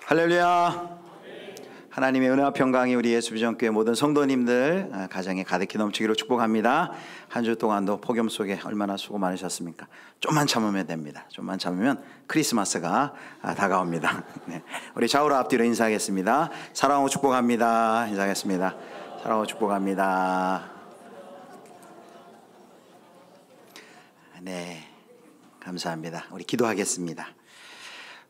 할렐루야. 하나님의 은혜와 평강이 우리 예수비전교회 모든 성도님들 가정에 가득히 넘치기로 축복합니다. 한 주 동안도 폭염 속에 얼마나 수고 많으셨습니까? 좀만 참으면 됩니다. 좀만 참으면 크리스마스가 다가옵니다. 네. 우리 좌우로 앞뒤로 인사하겠습니다. 사랑하고 축복합니다. 인사하겠습니다. 사랑하고 축복합니다. 네, 감사합니다. 우리 기도하겠습니다.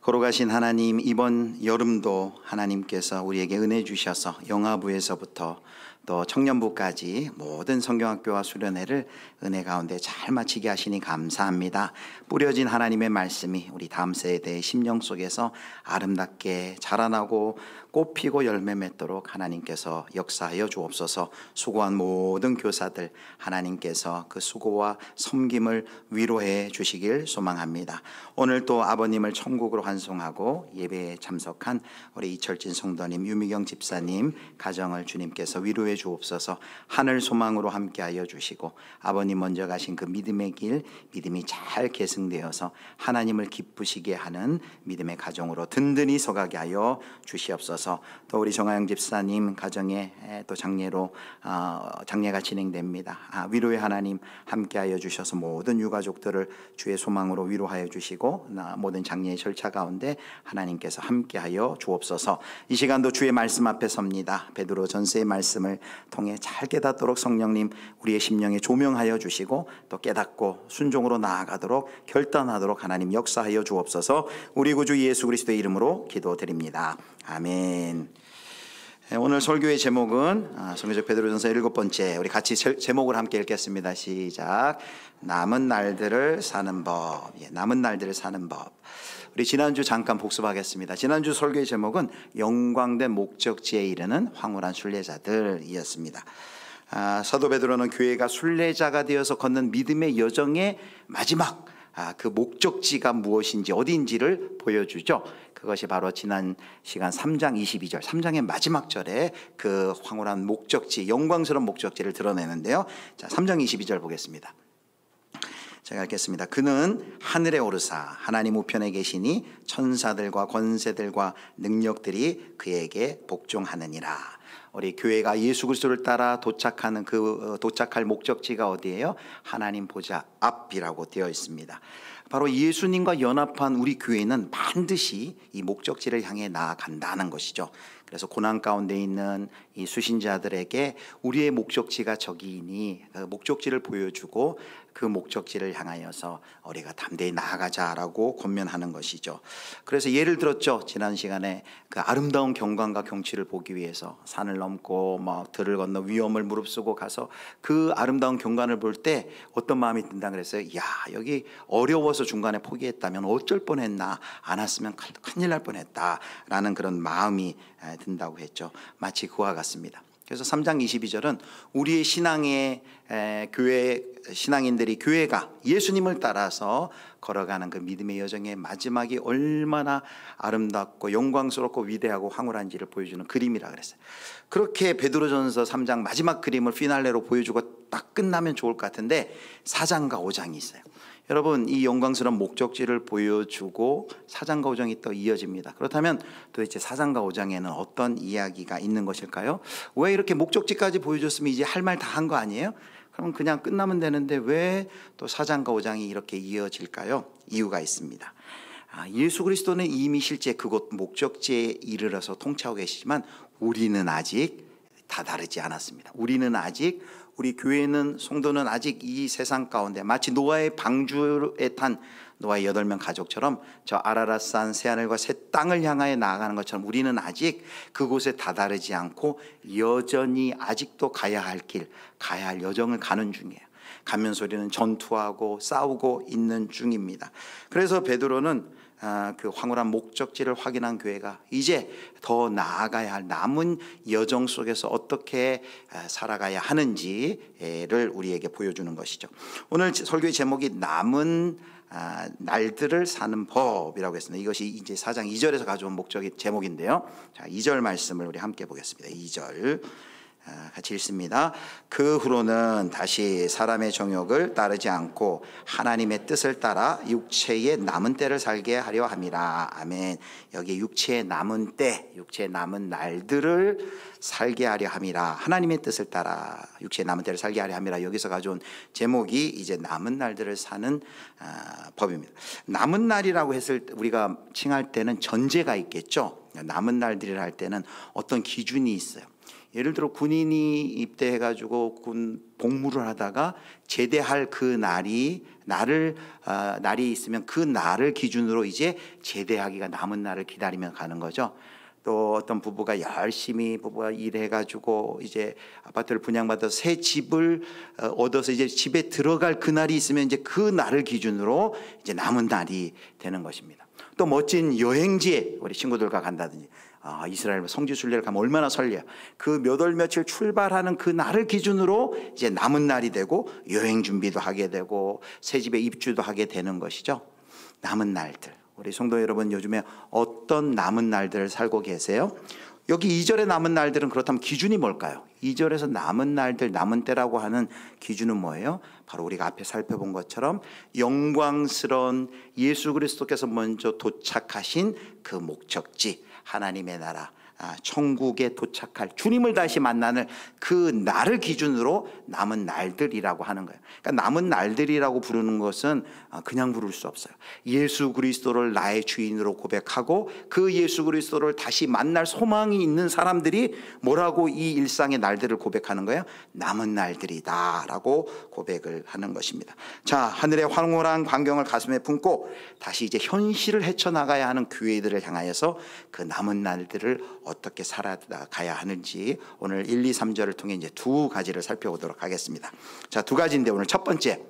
걸어가신 하나님, 이번 여름도 하나님께서 우리에게 은혜 주셔서 영아부에서부터 또 청년부까지 모든 성경학교와 수련회를 은혜 가운데 잘 마치게 하시니 감사합니다. 뿌려진 하나님의 말씀이 우리 다음 세대의 심령 속에서 아름답게 자라나고 꽃피고 열매 맺도록 하나님께서 역사하여 주옵소서. 수고한 모든 교사들 하나님께서 그 수고와 섬김을 위로해 주시길 소망합니다. 오늘 또 아버님을 천국으로 환송하고 예배에 참석한 우리 이철진 성도님, 유미경 집사님 가정을 주님께서 위로해 주옵소서. 하늘 소망으로 함께하여 주시고 아버님 먼저 가신 그 믿음의 길, 믿음이 잘 계승되어서 하나님을 기쁘시게 하는 믿음의 가정으로 든든히 서가게 하여 주시옵소서. 또 우리 정하영 집사님 가정에 또 장례가 진행됩니다. 위로의 하나님 함께하여 주셔서 모든 유가족들을 주의 소망으로 위로하여 주시고 모든 장례의 절차 가운데 하나님께서 함께하여 주옵소서. 이 시간도 주의 말씀 앞에 섭니다. 베드로 전서의 말씀을 통해 잘 깨닫도록 성령님 우리의 심령에 조명하여 주시고 또 깨닫고 순종으로 나아가도록 결단하도록 하나님 역사하여 주옵소서. 우리 구주 예수 그리스도의 이름으로 기도드립니다. 아멘. 오늘 설교의 제목은 성경적 베드로전서 7번째, 우리 같이 제목을 함께 읽겠습니다. 시작. 남은 날들을 사는 법. 남은 날들을 사는 법. 우리 지난주 잠깐 복습하겠습니다. 지난주 설교의 제목은 영광된 목적지에 이르는 황홀한 순례자들이었습니다. 사도 베드로는 교회가 순례자가 되어서 걷는 믿음의 여정의 마지막 그 목적지가 무엇인지 어디인지를 보여주죠. 그것이 바로 지난 시간 3장 22절 3장의 마지막 절에 그 황홀한 목적지, 영광스러운 목적지를 드러내는데요. 자, 3장 22절 보겠습니다. 제가 읽겠습니다. 그는 하늘에 오르사 하나님 우편에 계시니 천사들과 권세들과 능력들이 그에게 복종하느니라. 우리 교회가 예수 그리스도를 따라 도착하는 도착할 목적지가 어디예요? 하나님 보좌 앞이라고 되어 있습니다. 바로 예수님과 연합한 우리 교회는 반드시 이 목적지를 향해 나아간다는 것이죠. 그래서 고난 가운데 있는 이 수신자들에게 우리의 목적지가 저기이니 그 목적지를 보여주고 그 목적지를 향하여서 우리가 담대히 나아가자라고 권면하는 것이죠. 그래서 예를 들었죠. 지난 시간에 그 아름다운 경관과 경치를 보기 위해서 산을 넘고 막 들을 건너 위험을 무릅쓰고 가서 그 아름다운 경관을 볼 때 어떤 마음이 든다 그랬어요. 야, 여기 어려워서 중간에 포기했다면 어쩔 뻔했나, 안 왔으면 큰일 날 뻔했다라는 그런 마음이 든다고 했죠. 마치 그와 같습니다. 그래서 3장 22절은 우리의 신앙인들이 교회가 예수님을 따라서 걸어가는 그 믿음의 여정의 마지막이 얼마나 아름답고 영광스럽고 위대하고 황홀한지를 보여주는 그림이라 그랬어요. 그렇게 베드로전서 3장 마지막 그림을 피날레로 보여주고 딱 끝나면 좋을 것 같은데 4장과 5장이 있어요. 여러분, 이 영광스러운 목적지를 보여주고 4장과 5장이 또 이어집니다. 그렇다면 도대체 4장과 5장에는 어떤 이야기가 있는 것일까요? 왜 이렇게 목적지까지 보여줬으면 이제 할 말 다 한 거 아니에요? 그럼 그냥 끝나면 되는데 왜 또 4장과 5장이 이렇게 이어질까요? 이유가 있습니다. 예수 그리스도는 이미 실제 그곳 목적지에 이르러서 통치하고 계시지만 우리는 아직 다다르지 않았습니다. 우리 교회는 성도는 아직 이 세상 가운데 마치 노아의 방주에 탄 노아의 8명 가족처럼 저 아라랏산 새하늘과 새 땅을 향하여 나아가는 것처럼 우리는 아직 그곳에 다다르지 않고 여전히 아직도 가야 할 길, 가야 할 여정을 가는 중이에요. 가면서 우리는 전투하고 싸우고 있는 중입니다. 그래서 베드로는 그 황홀한 목적지를 확인한 교회가 이제 더 나아가야 할 남은 여정 속에서 어떻게 살아가야 하는지를 우리에게 보여주는 것이죠. 오늘 설교의 제목이 남은 날들을 사는 법이라고 했습니다. 이것이 이제 4장 2절에서 가져온 제목인데요. 자, 2절 말씀을 우리 함께 보겠습니다. 2절 같이 읽습니다. 그 후로는 다시 사람의 정욕을 따르지 않고 하나님의 뜻을 따라 육체의 남은 때를 살게 하려 함이라. 아멘. 여기 육체의 남은 때, 육체의 남은 날들을 살게 하려 함이라. 하나님의 뜻을 따라 육체의 남은 때를 살게 하려 함이라. 여기서 가져온 제목이 이제 남은 날들을 사는 법입니다. 남은 날이라고 했을 때 우리가 칭할 때는 전제가 있겠죠. 남은 날들이라 할 때는 어떤 기준이 있어요. 예를 들어 군인이 입대해가지고 군 복무를 하다가 제대할 그 날이 있으면 그 날을 기준으로 이제 제대하기가 남은 날을 기다리며 가는 거죠. 또 어떤 부부가 열심히 일해가지고 이제 아파트를 분양받아서 새 집을 얻어서 이제 집에 들어갈 그 날이 있으면 이제 그 날을 기준으로 이제 남은 날이 되는 것입니다. 또 멋진 여행지에 우리 친구들과 간다든지 이스라엘 성지순례를 가면 얼마나 설레요. 그 몇 월 며칠 출발하는 그 날을 기준으로 이제 남은 날이 되고 여행 준비도 하게 되고 새 집에 입주도 하게 되는 것이죠. 남은 날들. 우리 성도 여러분 요즘에 어떤 남은 날들을 살고 계세요? 여기 2절에 남은 날들은 그렇다면 기준이 뭘까요? 2절에서 남은 날들, 남은 때라고 하는 기준은 뭐예요? 바로 우리가 앞에 살펴본 것처럼 영광스러운 예수 그리스도께서 먼저 도착하신 그 목적지, 하나님의 나라, 천국에 도착할 주님을 다시 만나는 그 날을 기준으로 남은 날들이라고 하는 거예요. 그러니까 남은 날들이라고 부르는 것은 그냥 부를 수 없어요. 예수 그리스도를 나의 주인으로 고백하고 그 예수 그리스도를 다시 만날 소망이 있는 사람들이 뭐라고 이 일상의 날들을 고백하는 거예요? 남은 날들이다 라고 고백을 하는 것입니다. 자, 하늘의 황홀한 광경을 가슴에 품고 다시 이제 현실을 헤쳐나가야 하는 교회들을 향하여서 그 남은 날들을 어떻게 살아가야 하는지 오늘 1, 2, 3절을 통해 이제 두 가지를 살펴보도록 하겠습니다. 자, 두 가지인데 오늘 첫 번째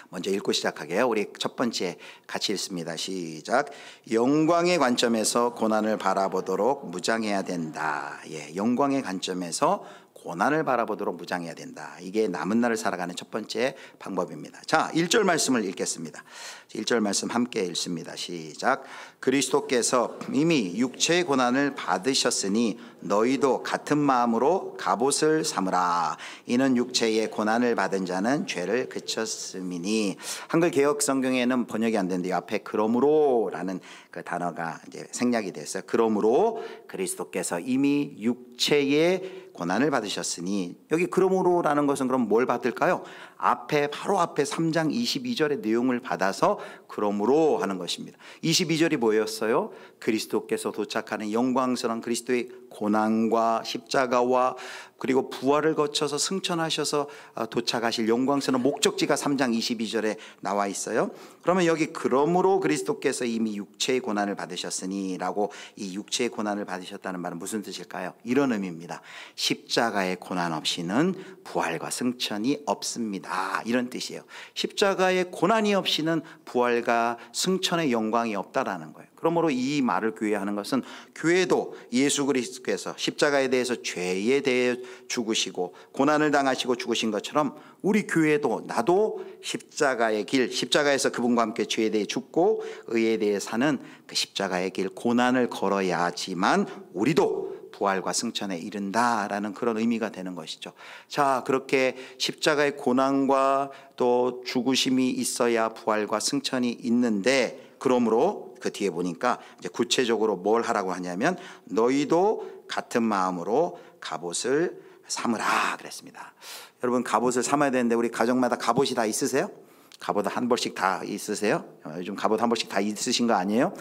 먼저 읽고 시작하게요. 우리 첫 번째 같이 읽습니다. 시작. 영광의 관점에서 고난을 바라보도록 무장해야 된다. 영광의 관점에서 고난을 바라보도록 무장해야 된다. 이게 남은 날을 살아가는 첫 번째 방법입니다. 자, 1절 말씀을 읽겠습니다. 1절 말씀 함께 읽습니다. 시작. 그리스도께서 이미 육체의 고난을 받으셨으니 너희도 같은 마음으로 갑옷을 삼으라. 이는 육체의 고난을 받은 자는 죄를 그쳤음이니. 한글 개역 성경에는 번역이 안 되는데 앞에 그러므로라는 그 단어가 이제 생략이 됐어요. 그러므로 그리스도께서 이미 육체의 고난을 받으셨으니, 여기 그러므로라는 것은 그럼 뭘 받을까요? 바로 앞에 3장 22절의 내용을 받아서 그러므로 하는 것입니다. 22절이 뭐였어요? 그리스도께서 도착하는 영광스러운 그리스도의 고난과 십자가와 그리고 부활을 거쳐서 승천하셔서 도착하실 영광스러운 목적지가 3장 22절에 나와 있어요. 그러면 여기 그러므로 그리스도께서 이미 육체의 고난을 받으셨으니 라고, 이 육체의 고난을 받으셨다는 말은 무슨 뜻일까요? 이런 의미입니다. 십자가의 고난 없이는 부활과 승천이 없습니다. 이런 뜻이에요. 십자가의 고난이 없이는 부활과 승천의 영광이 없다라는 거예요. 그러므로 이 말을 교회하는 것은 교회도 예수 그리스도께서 십자가에 대해서 죄에 대해 죽으시고 고난을 당하시고 죽으신 것처럼 우리 교회도 나도 십자가의 길, 십자가에서 그분과 함께 죄에 대해 죽고 의에 대해 사는 그 십자가의 길, 고난을 걸어야지만 우리도 부활과 승천에 이른다라는 그런 의미가 되는 것이죠. 자, 그렇게 십자가의 고난과 또 죽으심이 있어야 부활과 승천이 있는데, 그러므로 그 뒤에 보니까 이제 구체적으로 뭘 하라고 하냐면 너희도 같은 마음으로 갑옷을 삼으라 그랬습니다. 여러분, 갑옷을 삼아야 되는데 우리 가정마다 갑옷이 다 있으세요? 갑옷 한 벌씩 다 있으세요? 요즘 갑옷 한 벌씩 다 있으신 거 아니에요?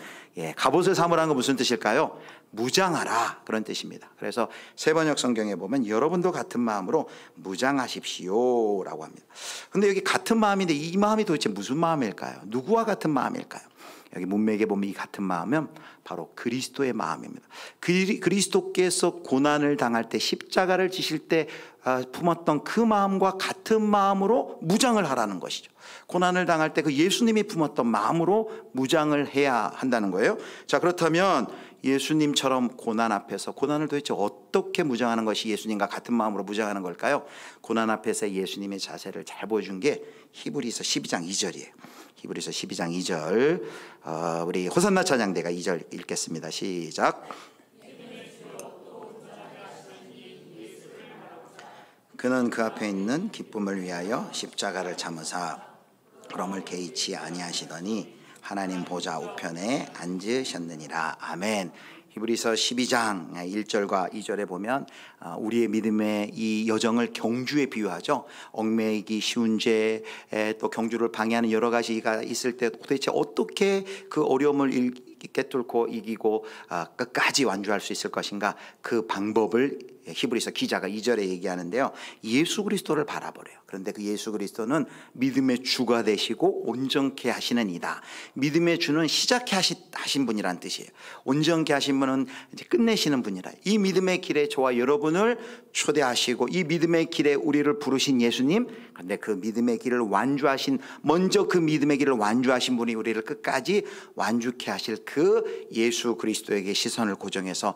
갑옷을 삼으라는 건 무슨 뜻일까요? 무장하라, 그런 뜻입니다. 그래서 세번역 성경에 보면 여러분도 같은 마음으로 무장하십시오 라고 합니다. 근데 여기 같은 마음인데 이 마음이 도대체 무슨 마음일까요? 누구와 같은 마음일까요? 여기 문맥에 보면 이 같은 마음은 바로 그리스도의 마음입니다. 그리스도께서 고난을 당할 때, 십자가를 지실 때 품었던 그 마음과 같은 마음으로 무장을 하라는 것이죠. 고난을 당할 때 그 예수님이 품었던 마음으로 무장을 해야 한다는 거예요. 자, 그렇다면 예수님처럼 고난 앞에서, 고난을 도대체 어떻게 무장하는 것이 예수님과 같은 마음으로 무장하는 걸까요? 고난 앞에서 예수님의 자세를 잘 보여준 게 히브리서 12장 2절이에요. 히브리서 12장 2절, 우리 호산나 찬양대가 2절 읽겠습니다. 시작. 그는 그 앞에 있는 기쁨을 위하여 십자가를 참으사 그럼을 개의치 아니하시더니 하나님 보좌 우편에 앉으셨느니라. 아멘. 히브리서 12장 1절과 2절에 보면 우리의 믿음의 이 여정을 경주에 비유하죠. 얽매이기 쉬운 죄, 또 경주를 방해하는 여러 가지가 있을 때 도대체 어떻게 그 어려움을 꿰뚫고 이기고 끝까지 완주할 수 있을 것인가, 그 방법을 히브리서 기자가 2절에 얘기하는데요. 예수 그리스도를 바라보래요. 그런데 그 예수 그리스도는 믿음의 주가 되시고 온전케 하시는 이다. 믿음의 주는 시작해 하신 분이란 뜻이에요. 온전케 하신 분은 이제 끝내시는 분이라. 이 믿음의 길에 저와 여러분을 초대하시고 이 믿음의 길에 우리를 부르신 예수님, 그런데 그 믿음의 길을 완주하신, 먼저 그 믿음의 길을 완주하신 분이 우리를 끝까지 완주케 하실 그 예수 그리스도에게 시선을 고정해서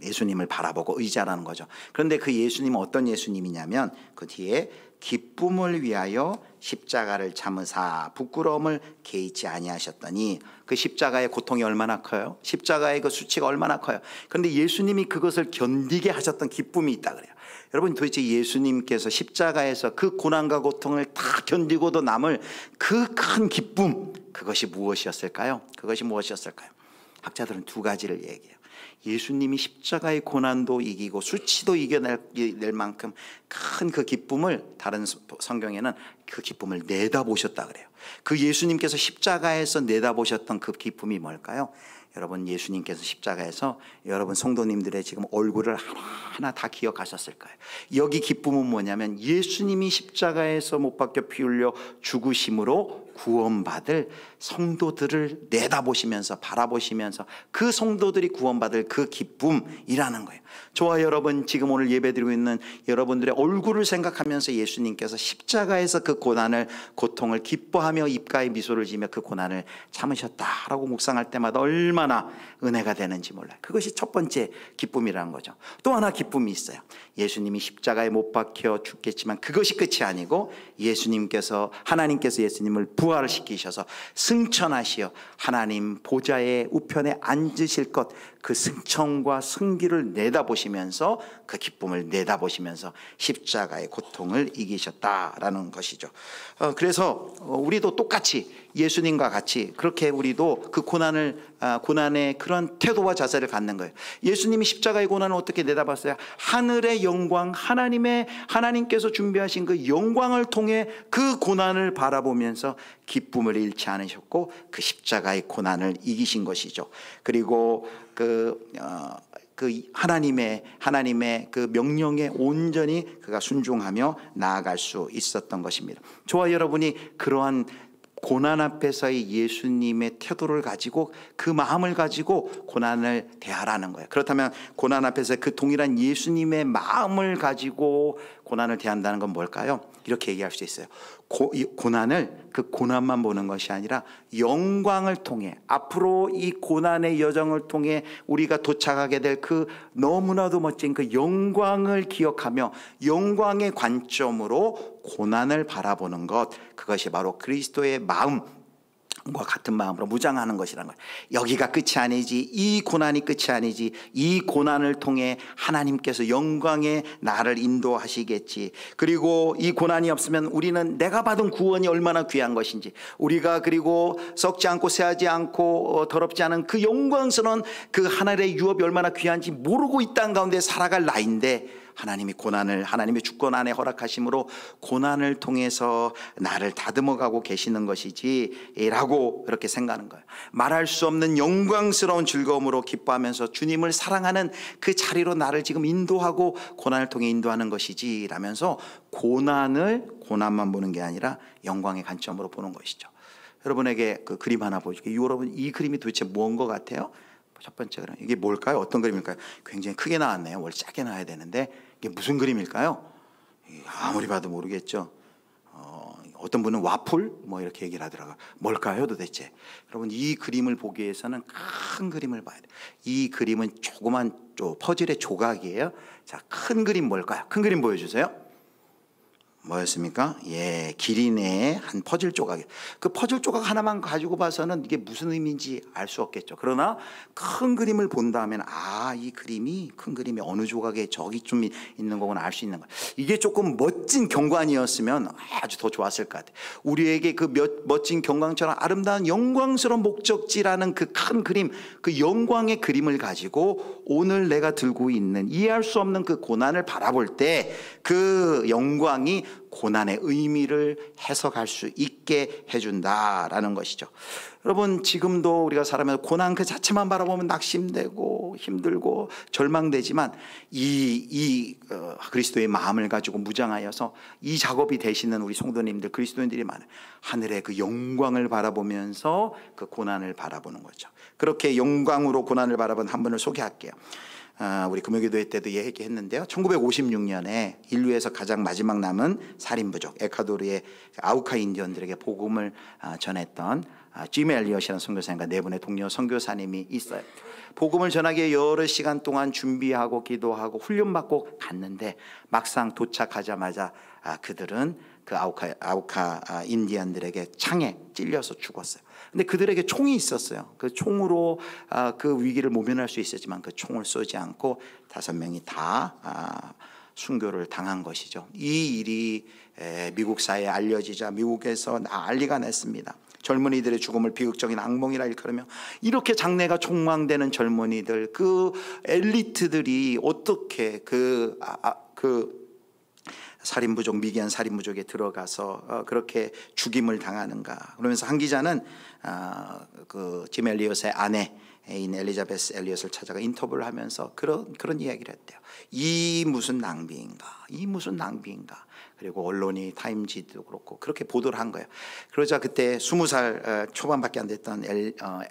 예수님을 바라보고 의지하라는 거죠. 그런데 그 예수님은 어떤 예수님이냐면 그 뒤에 기쁨을 위하여 십자가를 참으사 부끄러움을 개의치 아니하셨더니, 그 십자가의 고통이 얼마나 커요? 십자가의 그 수치가 얼마나 커요? 그런데 예수님이 그것을 견디게 하셨던 기쁨이 있다 그래요. 여러분, 도대체 예수님께서 십자가에서 그 고난과 고통을 다 견디고도 남을 그 큰 기쁨, 그것이 무엇이었을까요? 그것이 무엇이었을까요? 학자들은 두 가지를 얘기해요. 예수님이 십자가의 고난도 이기고 수치도 이겨낼 만큼 큰 그 기쁨을, 다른 성경에는 그 기쁨을 내다보셨다 그래요. 그 예수님께서 십자가에서 내다보셨던 그 기쁨이 뭘까요? 여러분, 예수님께서 십자가에서 여러분 성도님들의 지금 얼굴을 하나하나 다 기억하셨을 거예요. 여기 기쁨은 뭐냐면 예수님이 십자가에서 못 박혀 피 흘려 죽으심으로 구원받을 성도들을 내다보시면서 바라보시면서 그 성도들이 구원받을 그 기쁨이라는 거예요. 저와 여러분, 지금 오늘 예배드리고 있는 여러분들의 얼굴을 생각하면서 예수님께서 십자가에서 그 고통을 기뻐하며 입가에 미소를 지으며 그 고난을 참으셨다라고 묵상할 때마다 얼마나 은혜가 되는지 몰라요. 그것이 첫 번째 기쁨이라는 거죠. 또 하나 기쁨이 있어요. 예수님이 십자가에 못 박혀 죽겠지만 그것이 끝이 아니고 하나님께서 예수님을 부활시키셔서 승천하시어 하나님 보좌의 우편에 앉으실 것, 그 승천과 승기를 내다보시면서, 그 기쁨을 내다보시면서 십자가의 고통을 이기셨다라는 것이죠. 그래서 우리도 똑같이 예수님과 같이 그렇게 우리도 그 고난의 그런 태도와 자세를 갖는 거예요. 예수님이 십자가의 고난을 어떻게 내다봤어요? 하늘의 영광, 하나님께서 준비하신 그 영광을 통해 그 고난을 바라보면서 기쁨을 잃지 않으셨고 그 십자가의 고난을 이기신 것이죠. 그리고 하나님의 그 명령에 온전히 그가 순종하며 나아갈 수 있었던 것입니다. 저와 여러분이 그러한 고난 앞에서의 예수님의 태도를 가지고, 그 마음을 가지고 고난을 대하라는 거예요. 그렇다면 고난 앞에서 그 동일한 예수님의 마음을 가지고 고난을 대한다는 건 뭘까요? 이렇게 얘기할 수 있어요. 그 고난만 보는 것이 아니라 영광을 통해, 앞으로 이 고난의 여정을 통해 우리가 도착하게 될 그 너무나도 멋진 그 영광을 기억하며 영광의 관점으로 고난을 바라보는 것, 그것이 바로 그리스도의 마음과 같은 마음으로 무장하는 것이라는 거예요. 여기가 끝이 아니지, 이 고난이 끝이 아니지, 이 고난을 통해 하나님께서 영광의 나를 인도하시겠지. 그리고 이 고난이 없으면 우리는 내가 받은 구원이 얼마나 귀한 것인지, 우리가 그리고 썩지 않고 새하지 않고 더럽지 않은 그 영광스러운 그 하늘의 유업이 얼마나 귀한지 모르고 이 땅 가운데 살아갈 나인데, 하나님이 고난을, 하나님의 주권 안에 허락하심으로 고난을 통해서 나를 다듬어가고 계시는 것이지 라고 그렇게 생각하는 거예요. 말할 수 없는 영광스러운 즐거움으로 기뻐하면서 주님을 사랑하는 그 자리로 나를 지금 인도하고 고난을 통해 인도하는 것이지 라면서 고난만 보는 게 아니라 영광의 관점으로 보는 것이죠. 여러분에게 그 그림 하나 보여줄게요. 여러분, 이 그림이 도대체 뭔 것 같아요? 첫 번째 그림, 이게 뭘까요? 어떤 그림일까요? 굉장히 크게 나왔네요. 원래 작게 나와야 되는데 이게 무슨 그림일까요? 아무리 봐도 모르겠죠. 어떤 분은 와플 뭐 이렇게 얘기를 하더라고요. 뭘까요 도대체? 여러분, 이 그림을 보기 위해서는 큰 그림을 봐야 돼요. 이 그림은 조그만 퍼즐의 조각이에요. 자, 큰 그림 뭘까요? 큰 그림 보여주세요. 뭐였습니까? 예, 기린의 한 퍼즐 조각이에요. 그 퍼즐 조각 하나만 가지고 봐서는 이게 무슨 의미인지 알 수 없겠죠. 그러나 큰 그림을 본 다음에는 이 그림이, 큰 그림이 어느 조각에 저기 좀 있는 거구나 알 수 있는 거예요. 이게 조금 멋진 경관이었으면 아주 더 좋았을 것 같아요. 우리에게 그 멋진 경관처럼 아름다운 영광스러운 목적지라는 그 큰 그림, 그 영광의 그림을 가지고 오늘 내가 들고 있는 이해할 수 없는 그 고난을 바라볼 때 그 영광이 고난의 의미를 해석할 수 있게 해준다라는 것이죠. 여러분, 지금도 우리가 살아가면서 고난 그 자체만 바라보면 낙심되고 힘들고 절망되지만 그리스도의 마음을 가지고 무장하여서 이 작업이 되시는 우리 성도님들, 그리스도인들이 많아요. 하늘의 그 영광을 바라보면서 그 고난을 바라보는 거죠. 그렇게 영광으로 고난을 바라본 한 분을 소개할게요. 우리 금요기도회 때도 얘기했는데요. 1956년에 인류에서 가장 마지막 남은 살인부족 에콰도르의 아우카 인디언들에게 복음을 전했던 짐 엘리엇이라는 선교사님과 네 분의 동료 선교사님이 있어요. 복음을 전하기 위해 여러 시간 동안 준비하고 기도하고 훈련받고 갔는데 막상 도착하자마자 그들은 그 아우카 인디언들에게 창에 찔려서 죽었어요. 근데 그들에게 총이 있었어요. 그 총으로 그 위기를 모면할 수 있었지만 그 총을 쏘지 않고 5명이 다 순교를 당한 것이죠. 이 일이 미국 사회에 알려지자 미국에서 난리가 났습니다. 젊은이들의 죽음을 비극적인 악몽이라 일컬으며 이렇게 장래가 촉망되는 젊은이들, 그 엘리트들이 어떻게 그 살인부족, 미개한 살인부족에 들어가서 그렇게 죽임을 당하는가. 그러면서 한 기자는 그 짐 엘리엇의 아내인 엘리자베스 엘리엇을 찾아가 인터뷰를 하면서 그런 이야기를 했대요. 이 무슨 낭비인가, 이 무슨 낭비인가. 그리고 언론이 타임지도 그렇고 그렇게 보도를 한 거예요. 그러자 그때 20살 초반밖에 안 됐던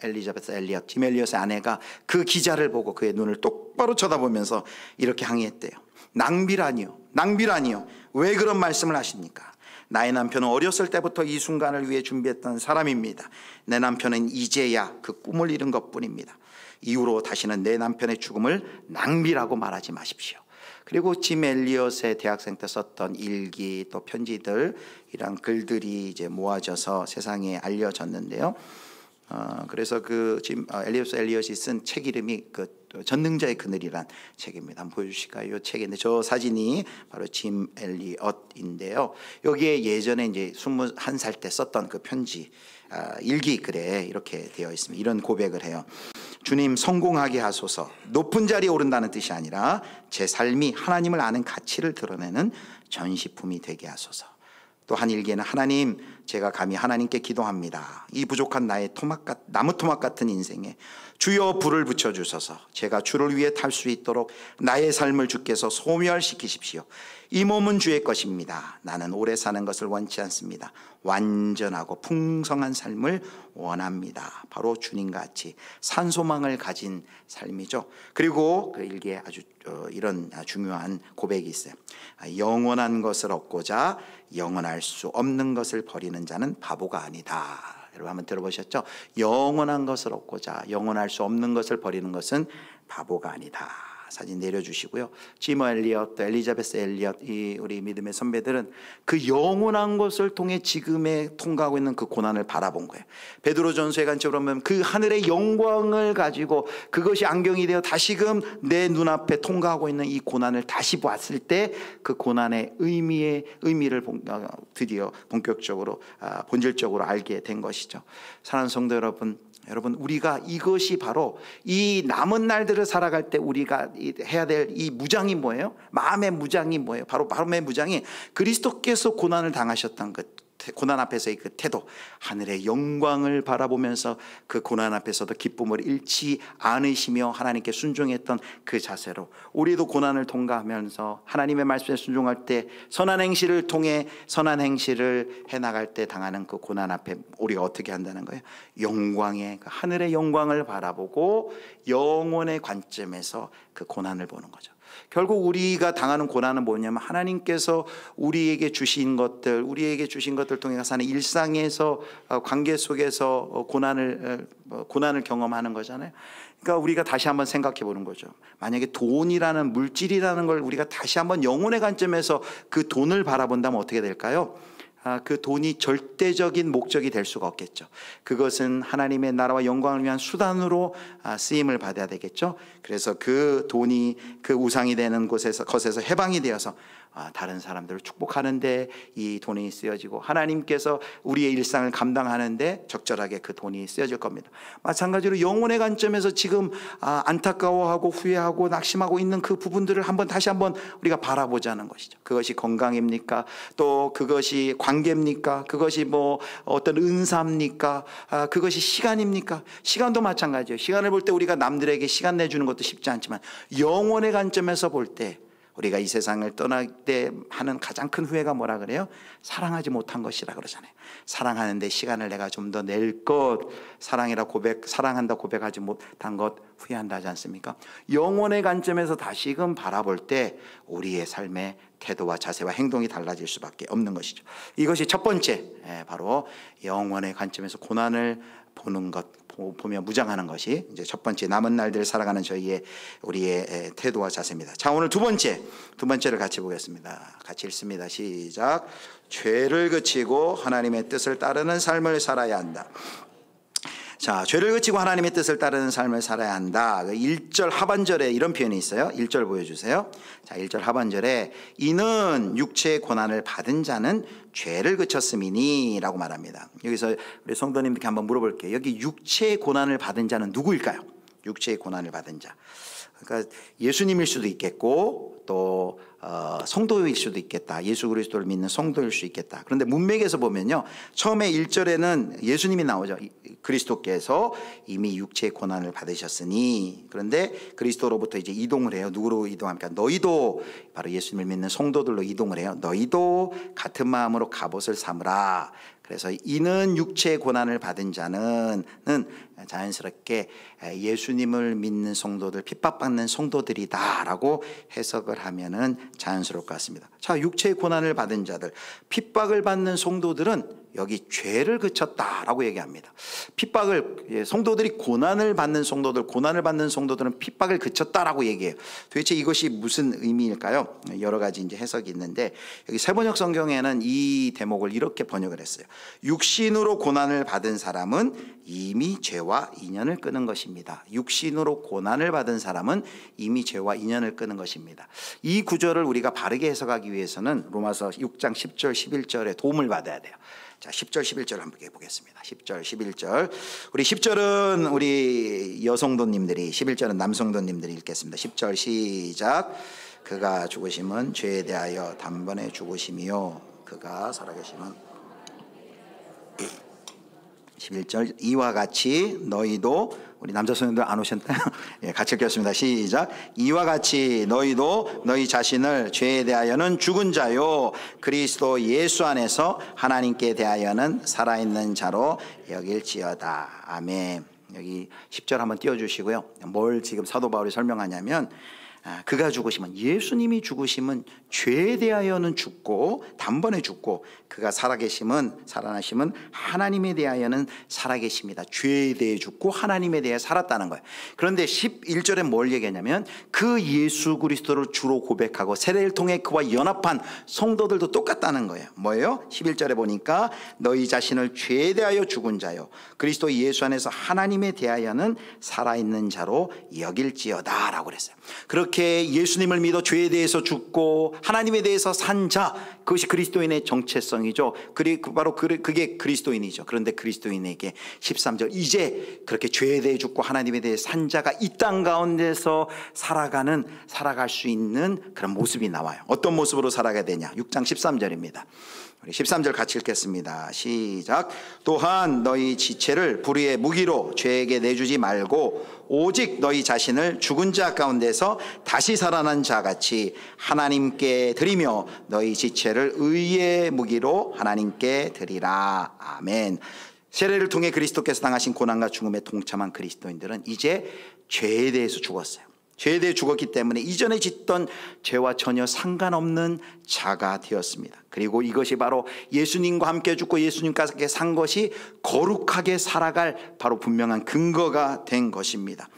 엘리자베스 엘리엇, 짐 엘리엇의 아내가 그 기자를 보고 그의 눈을 똑바로 쳐다보면서 이렇게 항의했대요. 낭비라니요, 낭비라니요. 왜 그런 말씀을 하십니까? 나의 남편은 어렸을 때부터 이 순간을 위해 준비했던 사람입니다. 내 남편은 이제야 그 꿈을 이룬 것뿐입니다. 이후로 다시는 내 남편의 죽음을 낭비라고 말하지 마십시오. 그리고 짐 엘리엇의 대학생 때 썼던 일기 또 편지들, 이런 글들이 이제 모아져서 세상에 알려졌는데요. 그래서 그 짐 엘리엇이 쓴 책 이름이 그 전능자의 그늘이란 책입니다. 한번 보여주실까요? 이 책인데 저 사진이 바로 짐 엘리엇인데요. 여기에 예전에 이제 21살 때 썼던 그 편지, 일기 글에 이렇게 되어 있습니다. 이런 고백을 해요. 주님, 성공하게 하소서. 높은 자리에 오른다는 뜻이 아니라 제 삶이 하나님을 아는 가치를 드러내는 전시품이 되게 하소서. 또 한 일기에는 하나님, 제가 감히 하나님께 기도합니다. 이 부족한 나의 나무 토막 같은 인생에 주여 불을 붙여주셔서 제가 주를 위해 탈 수 있도록 나의 삶을 주께서 소멸시키십시오. 이 몸은 주의 것입니다. 나는 오래 사는 것을 원치 않습니다. 완전하고 풍성한 삶을 원합니다. 바로 주님같이 산소망을 가진 삶이죠. 그리고 그 일기에 아주 이런 중요한 고백이 있어요. 영원한 것을 얻고자 영원할 수 없는 것을 버리는 자는 바보가 아니다. 여러분 한번 들어보셨죠? 영원한 것을 얻고자 영원할 수 없는 것을 버리는 것은 바보가 아니다. 사진 내려주시고요. 짐 엘리엇, 또 엘리자베스 엘리엇, 이 우리 믿음의 선배들은 그 영원한 것을 통해 지금에 통과하고 있는 그 고난을 바라본 거예요. 베드로전서에 간처럼 그 하늘의 영광을 가지고 그것이 안경이 되어 다시금 내 눈앞에 통과하고 있는 이 고난을 다시 봤을 때 그 고난의 의미를 드디어 본격적으로 본질적으로 알게 된 것이죠. 사랑하는 성도 여러분, 우리가 이것이 바로 이 남은 날들을 살아갈 때 우리가 해야 될 이 무장이 뭐예요? 마음의 무장이 뭐예요? 바로 마음의 무장이 그리스도께서 고난을 당하셨던 것, 고난 앞에서의 그 태도, 하늘의 영광을 바라보면서 그 고난 앞에서도 기쁨을 잃지 않으시며 하나님께 순종했던 그 자세로 우리도 고난을 통과하면서 하나님의 말씀에 순종할 때 선한 행실을 통해 선한 행실을 해나갈 때 당하는 그 고난 앞에 우리가 어떻게 한다는 거예요? 영광의, 그 하늘의 영광을 바라보고 영혼의 관점에서 그 고난을 보는 거죠. 결국 우리가 당하는 고난은 뭐냐면 하나님께서 우리에게 주신 것들 통해 사는 일상에서 관계 속에서 고난을 경험하는 거잖아요. 그러니까 우리가 다시 한번 생각해 보는 거죠. 만약에 돈이라는 물질이라는 걸 우리가 다시 한번 영혼의 관점에서 그 돈을 바라본다면 어떻게 될까요? 그 돈이 절대적인 목적이 될 수가 없겠죠. 그것은 하나님의 나라와 영광을 위한 수단으로 쓰임을 받아야 되겠죠. 그래서 그 돈이 그 우상이 되는 것에서 해방이 되어서 다른 사람들을 축복하는데 이 돈이 쓰여지고, 하나님께서 우리의 일상을 감당하는데 적절하게 그 돈이 쓰여질 겁니다. 마찬가지로 영혼의 관점에서 지금 안타까워하고 후회하고 낙심하고 있는 그 부분들을 다시 한번 우리가 바라보자는 것이죠. 그것이 건강입니까? 또 그것이 관계입니까? 그것이 뭐 어떤 은사입니까? 그것이 시간입니까? 시간도 마찬가지예요. 시간을 볼 때 우리가 남들에게 시간 내주는 것도 쉽지 않지만, 영혼의 관점에서 볼 때 우리가 이 세상을 떠날 때 하는 가장 큰 후회가 뭐라 그래요? 사랑하지 못한 것이라 그러잖아요. 사랑하는데 시간을 내가 좀 더 낼 것, 사랑한다 고백하지 못한 것 후회한다 하지 않습니까? 영혼의 관점에서 다시금 바라볼 때 우리의 삶의 태도와 자세와 행동이 달라질 수밖에 없는 것이죠. 이것이 첫 번째, 바로 영혼의 관점에서 고난을 보는 것, 보며 무장하는 것이 이제 첫 번째, 남은 날들을 살아가는 우리의 태도와 자세입니다. 자, 오늘 두 번째를 같이 보겠습니다. 같이 읽습니다. 시작. 죄를 그치고 하나님의 뜻을 따르는 삶을 살아야 한다. 자, 죄를 그치고 하나님의 뜻을 따르는 삶을 살아야 한다. 1절 하반절에 이런 표현이 있어요. 1절 보여주세요. 자, 1절 하반절에 이는 육체의 고난을 받은 자는 죄를 그쳤음이니 라고 말합니다. 여기서 우리 성도님들께 한번 물어볼게요. 여기 육체의 고난을 받은 자는 누구일까요? 육체의 고난을 받은 자, 그러니까 예수님일 수도 있겠고 또 성도일 수도 있겠다. 예수 그리스도를 믿는 성도일 수 있겠다. 그런데 문맥에서 보면요, 처음에 1절에는 예수님이 나오죠. 그리스도께서 이미 육체의 고난을 받으셨으니. 그런데 그리스도로부터 이제 이동을 해요. 누구로 이동합니까? 너희도, 바로 예수님을 믿는 성도들로 이동을 해요. 너희도 같은 마음으로 갑옷을 삼으라. 그래서 이는 육체의 고난을 받은 자는 자연스럽게 예수님을 믿는 성도들, 핍박받는 성도들이다라고 해석을 하면은 자연스러울 것 같습니다. 자, 육체의 고난을 받은 자들, 핍박을 받는 성도들은 여기 죄를 그쳤다라고 얘기합니다. 성도들이 고난을 받는 성도들은 핍박을 그쳤다라고 얘기해요. 도대체 이것이 무슨 의미일까요? 여러 가지 이제 해석이 있는데, 여기 세번역 성경에는 이 대목을 이렇게 번역을 했어요. 육신으로 고난을 받은 사람은 이미 죄와 인연을 끄는 것입니다. 육신으로 고난을 받은 사람은 이미 죄와 인연을 끄는 것입니다. 이 구절을 우리가 바르게 해석하기 위해서는 로마서 6장 10절 11절에 도움을 받아야 돼요. 자, 10절 11절 한번 보겠습니다. 10절 11절. 우리 10절은 우리 여성도님들이, 11절은 남성도님들이 읽겠습니다. 10절 시작. 그가 죽으심은 죄에 대하여 단번에 죽으심이요 그가 살아계심은 11절 이와 같이 너희도, 우리 남자 소년들 안 오셨나요? 예, 같이 읽겠습니다. 시작. 이와 같이 너희도 너희 자신을 죄에 대하여는 죽은 자요 그리스도 예수 안에서 하나님께 대하여는 살아있는 자로 여길지어다. 아멘. 여기 10절 한번 띄워주시고요. 뭘 지금 사도 바울이 설명하냐면, 그가 죽으시면, 예수님이 죽으심은 죄에 대하여는 죽고 단번에 죽고, 그가 살아나심은 하나님에 대하여는 살아계십니다. 죄에 대해 죽고 하나님에 대해 살았다는 거예요. 그런데 11절에 뭘 얘기하냐면, 그 예수 그리스도를 주로 고백하고 세례를 통해 그와 연합한 성도들도 똑같다는 거예요. 뭐예요? 11절에 보니까 너희 자신을 죄에 대하여 죽은 자요 그리스도 예수 안에서 하나님에 대하여는 살아있는 자로 여길지어다 라고 그랬어요. 그렇게 예수님을 믿어 죄에 대해서 죽고 하나님에 대해서 산 자, 그것이 그리스도인의 정체성이죠. 바로 그게 그리스도인이죠. 그런데 그리스도인에게 13절, 이제 그렇게 죄에 대해 죽고 하나님에 대해 산 자가 이 땅 가운데서 살아갈 수 있는 그런 모습이 나와요. 어떤 모습으로 살아가야 되냐? 6장 13절입니다. 우리 13절 같이 읽겠습니다. 시작. 또한 너희 지체를 불의의 무기로 죄에게 내주지 말고 오직 너희 자신을 죽은 자 가운데서 다시 살아난 자같이 하나님께 드리며 너희 지체를 의의 무기로 하나님께 드리라. 아멘. 세례를 통해 그리스도께서 당하신 고난과 죽음에 동참한 그리스도인들은 이제 죄에 대해서 죽었어요. 죄에 대해 죽었기 때문에 이전에 짓던 죄와 전혀 상관없는 자가 되었습니다. 그리고 이것이 바로 예수님과 함께 죽고 예수님과 함께 산 것이 거룩하게 살아갈 바로 분명한 근거가 된 것입니다.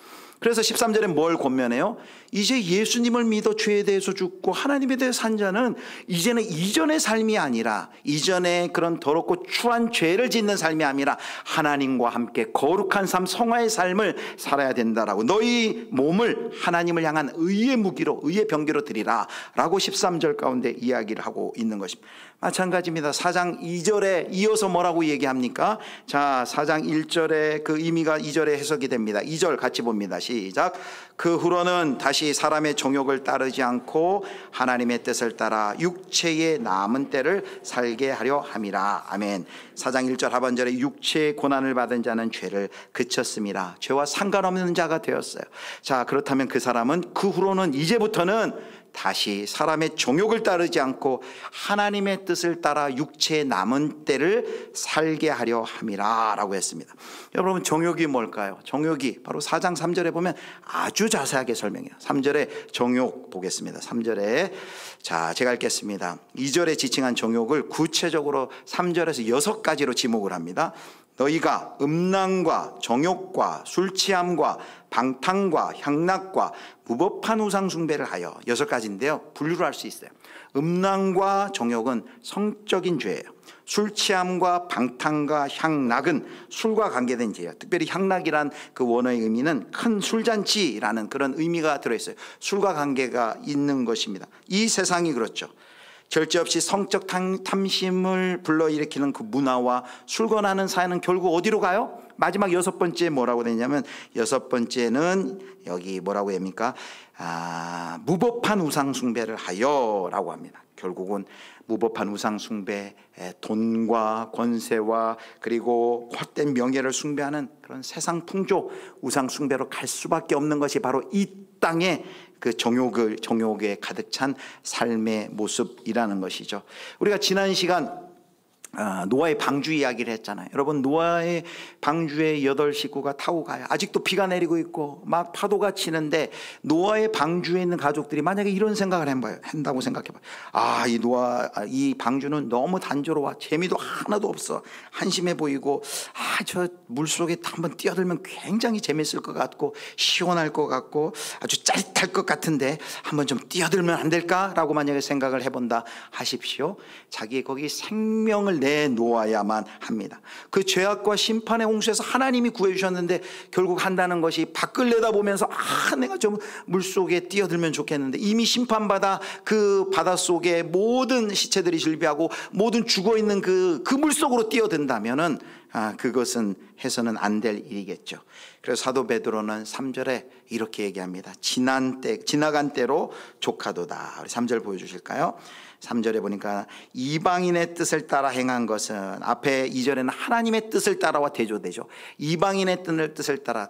그래서 13절에 뭘 권면해요? 이제 예수님을 믿어 죄에 대해서 죽고 하나님에 대해서 산 자는 이제는 이전의 삶이 아니라, 이전에 그런 더럽고 추한 죄를 짓는 삶이 아니라 하나님과 함께 거룩한 삶, 성화의 삶을 살아야 된다라고, 너희 몸을 하나님을 향한 의의 무기로, 의의 병기로 드리라 라고 13절 가운데 이야기를 하고 있는 것입니다. 마찬가지입니다. 4장 2절에 이어서 뭐라고 얘기합니까? 자, 4장 1절에 그 의미가 2절에 해석이 됩니다. 2절 같이 봅니다. 시작. 그 후로는 다시 사람의 정욕을 따르지 않고 하나님의 뜻을 따라 육체의 남은 때를 살게 하려 함이라. 아멘. 4장 1절 하반절에 육체의 고난을 받은 자는 죄를 그쳤습니다. 죄와 상관없는 자가 되었어요. 자, 그렇다면 그 사람은 그 후로는, 이제부터는 다시 사람의 정욕을 따르지 않고 하나님의 뜻을 따라 육체의 남은 때를 살게 하려 함이라 라고 했습니다. 여러분, 정욕이 뭘까요? 정욕이 바로 4장 3절에 보면 아주 자세하게 설명해요. 3절에 정욕 보겠습니다. 3절에, 자, 제가 읽겠습니다. 2절에 지칭한 정욕을 구체적으로 3절에서 6가지로 지목을 합니다. 너희가 음란과 정욕과 술취함과 방탕과 향락과 무법한 우상 숭배를 하여, 6가지인데요 분류를 할 수 있어요. 음란과 정욕은 성적인 죄예요. 술 취함과 방탕과 향락은 술과 관계된 죄예요. 특별히 향락이란 그 원어의 의미는 큰 술잔치라는 그런 의미가 들어있어요. 술과 관계가 있는 것입니다. 이 세상이 그렇죠. 절제 없이 성적 탐심을 불러일으키는 그 문화와 술권하는 사회는 결국 어디로 가요? 마지막 6번째 뭐라고 되냐면, 6번째는 여기 뭐라고 합니까? 무법한 우상 숭배를 하여 라고 합니다. 결국은 무법한 우상 숭배, 돈과 권세와 그리고 헛된 명예를 숭배하는 그런 세상 풍조, 우상 숭배로 갈 수밖에 없는 것이 바로 이 땅의 그 정욕에 가득 찬 삶의 모습이라는 것이죠. 우리가 지난 시간 노아의 방주 이야기를 했잖아요. 여러분, 노아의 방주에 8 식구가 타고 가요. 아직도 비가 내리고 있고 막 파도가 치는데, 노아의 방주에 있는 가족들이 만약에 이런 생각을 한다고 생각해봐요. 이 방주는 너무 단조로워, 재미도 하나도 없어, 한심해 보이고, 저 물속에 한번 뛰어들면 굉장히 재밌을 것 같고 시원할 것 같고 아주 짜릿할 것 같은데 한번 좀 뛰어들면 안 될까라고 만약에 생각을 해본다 하십시오. 자기 거기 생명을 내놓아야만 합니다. 그 죄악과 심판의 홍수에서 하나님이 구해주셨는데 결국 한다는 것이 밖을 내다보면서 내가 좀 물속에 뛰어들면 좋겠는데, 이미 심판받아 그 바닷속에 모든 시체들이 질비하고 모든 죽어있는 그 물속으로 뛰어든다면은 그것은 해서는 안 될 일이겠죠. 그래서 사도 베드로는 3절에 이렇게 얘기합니다. 지나간 때로 족하도다. 우리 3절 보여주실까요? 3절에 보니까 이방인의 뜻을 따라 행한 것은, 앞에 2절에는 하나님의 뜻을 따라와 대조되죠. 이방인의 뜻을 따라,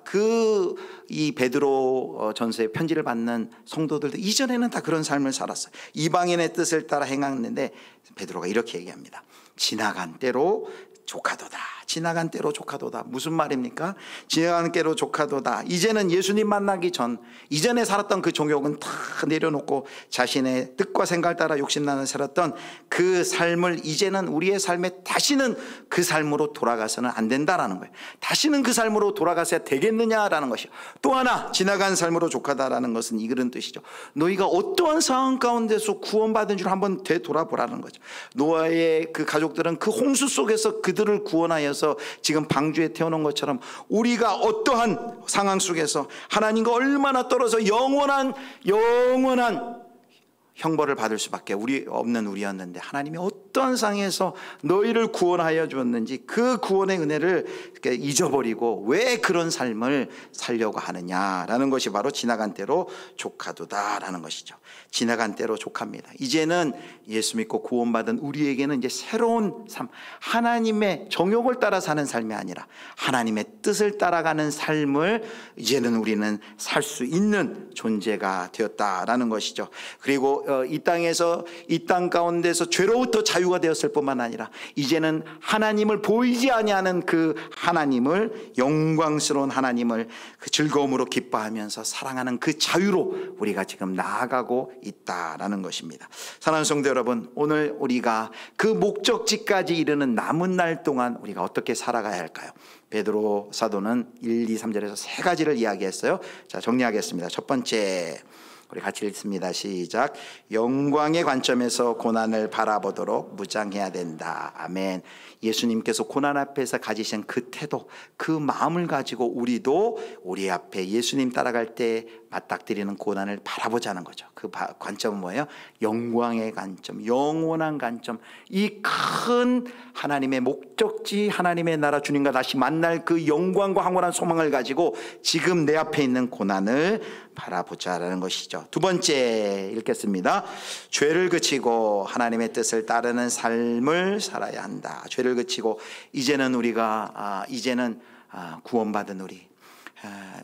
이 베드로 전서의 편지를 받는 성도들도 이전에는 다 그런 삶을 살았어요. 이방인의 뜻을 따라 행했는데 베드로가 이렇게 얘기합니다. 지나간 때로 족하도다. 지나간 때로 족하도다. 무슨 말입니까? 지나간 때로 족하도다. 이제는 예수님 만나기 전, 이전에 살았던 그 정욕은 다 내려놓고 자신의 뜻과 생각을 따라 욕심나는 살았던 그 삶을, 이제는 우리의 삶에 다시는 그 삶으로 돌아가서는 안 된다라는 거예요. 다시는 그 삶으로 돌아가서야 되겠느냐라는 것이요. 또 하나, 지나간 삶으로 족하다라는 것은 이런 뜻이죠. 너희가 어떠한 상황 가운데서 구원받은 줄 한번 되돌아보라는 거죠. 노아의 그 가족들은 그 홍수 속에서 그들을 구원하여서 지금 방주에 태워놓은 것처럼, 우리가 어떠한 상황 속에서 하나님과 얼마나 떨어져 영원한 형벌을 받을 수밖에 없는 우리였는데, 하나님이 어떠한 상황에서 너희를 구원하여 주었는지 그 구원의 은혜를 잊어버리고 왜 그런 삶을 살려고 하느냐라는 것이 바로 지나간 때로 족하도다라는 것이죠. 지나간 때로 족합니다. 이제는 예수 믿고 구원받은 우리에게는 이제 새로운 삶, 하나님의 정욕을 따라 사는 삶이 아니라 하나님의 뜻을 따라가는 삶을 이제는 우리는 살 수 있는 존재가 되었다라는 것이죠. 그리고 이 땅 가운데서 죄로부터 자유가 되었을 뿐만 아니라 이제는 하나님을 보이지 아니하는 그 하나님을, 영광스러운 하나님을 그 즐거움으로 기뻐하면서 사랑하는 그 자유로 우리가 지금 나아가고 있다라는 것입니다. 사랑하는 성도 여러분, 오늘 우리가 그 목적지까지 이르는 남은 날 동안 우리가 어떻게 살아가야 할까요? 베드로 사도는 1, 2, 3절에서 세 가지를 이야기했어요. 자, 정리하겠습니다. 첫 번째, 우리 같이 읽습니다. 시작. 영광의 관점에서 고난을 바라보도록 무장해야 된다. 아멘. 예수님께서 고난 앞에서 가지신 그 태도, 그 마음을 가지고 우리도 우리 앞에 예수님 따라갈 때 맞닥뜨리는 고난을 바라보자는 거죠. 그 관점은 뭐예요? 영광의 관점, 영원한 관점, 이 큰 하나님의 목적지, 하나님의 나라 주님과 다시 만날 그 영광과 황홀한 소망을 가지고 지금 내 앞에 있는 고난을 바라보자라는 것이죠. 두 번째 읽겠습니다. 죄를 그치고 하나님의 뜻을 따르는 삶을 살아야 한다. 죄를 그치고 이제는 우리가 구원받은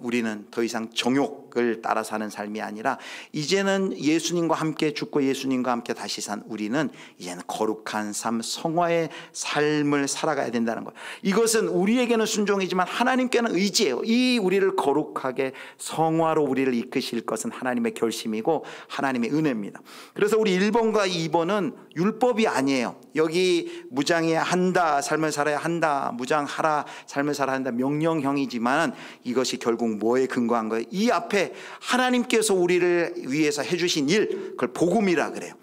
우리는 더 이상 정욕을 따라 사는 삶이 아니라 이제는 예수님과 함께 죽고 예수님과 함께 다시 산 우리는 이제는 거룩한 삶, 성화의 삶을 살아가야 된다는 거예요. 이것은 우리에게는 순종이지만 하나님께는 의지예요. 이 우리를 거룩하게 성화로 우리를 이끄실 것은 하나님의 결심이고 하나님의 은혜입니다. 그래서 우리 1번과 2번은 율법이 아니에요. 여기 무장해야 한다, 삶을 살아야 한다, 무장하라, 삶을 살아야 한다, 명령형이지만 이것이 결국 뭐에 근거한 거예요? 이 앞에 하나님께서 우리를 위해서 해주신 일, 그걸 복음이라 그래요.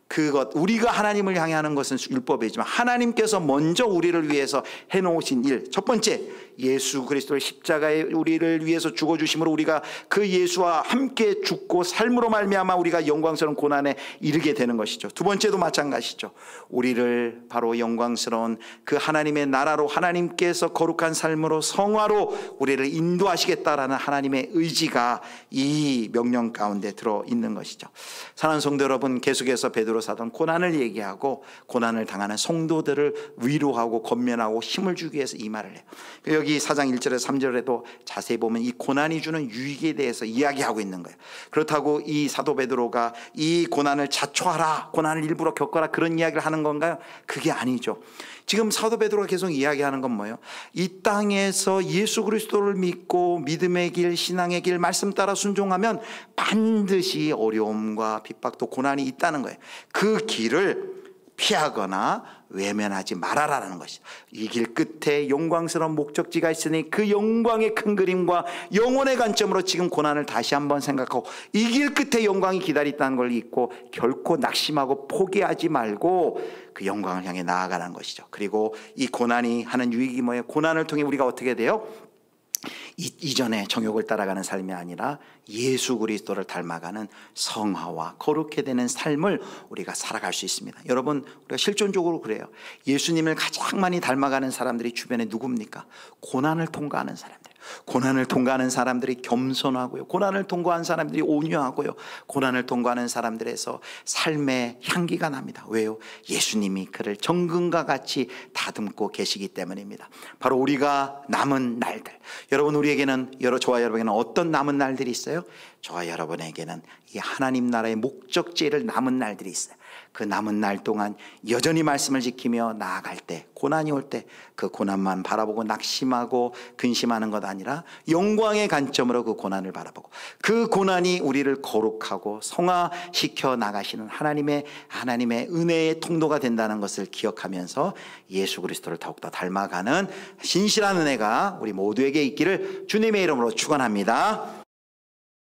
그것, 우리가 하나님을 향해 하는 것은 율법이지만 하나님께서 먼저 우리를 위해서 해놓으신 일, 첫 번째, 예수 그리스도의 십자가에 우리를 위해서 죽어주심으로 우리가 그 예수와 함께 죽고 삶으로 말미암아 우리가 영광스러운 고난에 이르게 되는 것이죠. 두 번째도 마찬가지죠. 우리를 바로 영광스러운 그 하나님의 나라로, 하나님께서 거룩한 삶으로, 성화로 우리를 인도하시겠다라는 하나님의 의지가 이 명령 가운데 들어있는 것이죠. 사랑하는 성도 여러분, 계속해서 베드로 사도는 고난을 얘기하고 고난을 당하는 성도들을 위로하고 권면하고 힘을 주기 위해서 이 말을 해요. 여기 4장 1절에서 3절에도 자세히 보면 이 고난이 주는 유익에 대해서 이야기하고 있는 거예요. 그렇다고 이 사도 베드로가 이 고난을 자초하라, 고난을 일부러 겪어라, 그런 이야기를 하는 건가요? 그게 아니죠. 지금 사도 베드로가 계속 이야기하는 건 뭐예요? 이 땅에서 예수 그리스도를 믿고 믿음의 길, 신앙의 길, 말씀 따라 순종하면 반드시 어려움과 핍박도 고난이 있다는 거예요. 그 길을 피하거나 외면하지 말아라라는 것이죠. 이 길 끝에 영광스러운 목적지가 있으니 그 영광의 큰 그림과 영혼의 관점으로 지금 고난을 다시 한번 생각하고 이 길 끝에 영광이 기다린다는 걸 잊고 결코 낙심하고 포기하지 말고 그 영광을 향해 나아가는 것이죠. 그리고 이 고난이 하는 유익이 뭐예요? 고난을 통해 우리가 어떻게 돼요? 이전에 정욕을 따라가는 삶이 아니라 예수 그리스도를 닮아가는 성화와 거룩해 되는 삶을 우리가 살아갈 수 있습니다. 여러분, 우리가 실존적으로 그래요. 예수님을 가장 많이 닮아가는 사람들이 주변에 누굽니까? 고난을 통과하는 사람들. 고난을 통과하는 사람들이 겸손하고요, 고난을 통과한 사람들이 온유하고요, 고난을 통과하는 사람들에서 삶의 향기가 납니다. 왜요? 예수님이 그를 정금과 같이 다듬고 계시기 때문입니다. 바로 우리가 남은 날들, 여러분, 우리에게는, 저와 여러분에게는 어떤 남은 날들이 있어요? 저와 여러분에게는 이 하나님 나라의 목적지를 남은 날들이 있어요. 그 남은 날 동안 여전히 말씀을 지키며 나아갈 때, 고난이 올 때 그 고난만 바라보고 낙심하고 근심하는 것 아니라 영광의 관점으로 그 고난을 바라보고 그 고난이 우리를 거룩하고 성화시켜 나가시는 하나님의 은혜의 통로가 된다는 것을 기억하면서 예수 그리스도를 더욱더 닮아가는 신실한 은혜가 우리 모두에게 있기를 주님의 이름으로 축원합니다.